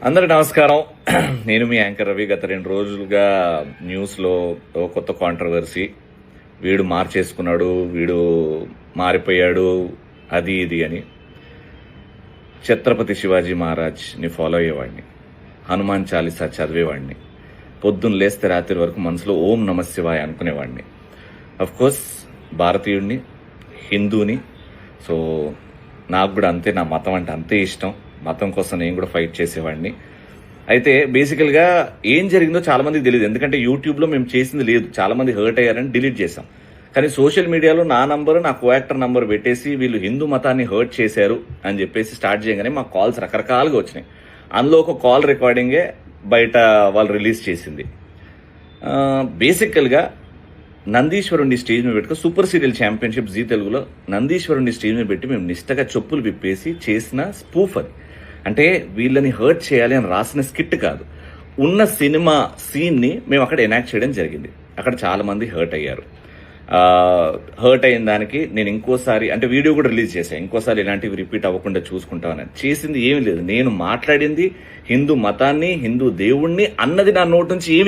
అందరికి నమస్కారం. నేను మీ యాంకర్ రవి. గత 2 రోజులుగా న్యూస్లో కొత్త కాంట్రవర్సీ, వీడు మార్చేసుకున్నాడు, వీడు మారిపోయాడు, అది ఇది అని. ఛత్రపతి శివాజీ మహారాజ్ని ఫాలో అయ్యేవాడిని, హనుమాన్ చాలీసా చదివేవాడిని, పొద్దున్న లేస్తే రాత్రి వరకు మనసులో ఓం నమ శివాయ అనుకునేవాడిని. కోర్స్ భారతీయుడిని, హిందూని. సో నాకు కూడా అంతే, నా మతం అంటే అంతే ఇష్టం. మతం కోసం నేను కూడా ఫైట్ చేసేవాడిని. అయితే బేసికల్గా ఏం జరిగిందో చాలా మందికి తెలియదు, ఎందుకంటే యూట్యూబ్లో మేము చేసింది లేదు. చాలా మంది హర్ట్ అయ్యారని డిలీట్ చేశాం. కానీ సోషల్ మీడియాలో నా నంబరు, నా కోయాక్టర్ నంబర్ పెట్టేసి వీళ్ళు హిందూ మతాన్ని హర్ట్ చేశారు అని చెప్పేసి స్టార్ట్ చేయగానే మా కాల్స్ రకరకాలుగా వచ్చినాయి. అందులో ఒక కాల్ రికార్డింగే బయట వాళ్ళు రిలీజ్ చేసింది. బేసికల్గా నందీశ్వరుణ్ణి స్టేజ్ మీద పెట్టుకుని సూపర్ సీరియల్ ఛాంపియన్షిప్ జీ తెలుగులో నందీశ్వరుణ్ణి స్టేజ్ మీద పెట్టి మేము నిష్టగా చెప్పులు విప్పేసి చేసిన స్పూఫ్ అది. అంటే వీళ్ళని హర్ట్ చేయాలి అని రాసిన స్కిట్ కాదు, ఉన్న సినిమా సీన్ని మేము అక్కడ ఎనాక్ట్ చేయడం జరిగింది. అక్కడ చాలా మంది హర్ట్ అయ్యారు. హర్ట్ అయిన దానికి నేను ఇంకోసారి అంటే వీడియో కూడా రిలీజ్ చేశాను, ఇంకోసారి ఇలాంటివి రిపీట్ అవ్వకుండా చూసుకుంటామని. చేసింది ఏమీ లేదు, నేను మాట్లాడింది హిందూ మతాన్ని, హిందూ దేవుణ్ణి అన్నది నా నోటి నుంచి ఏమీ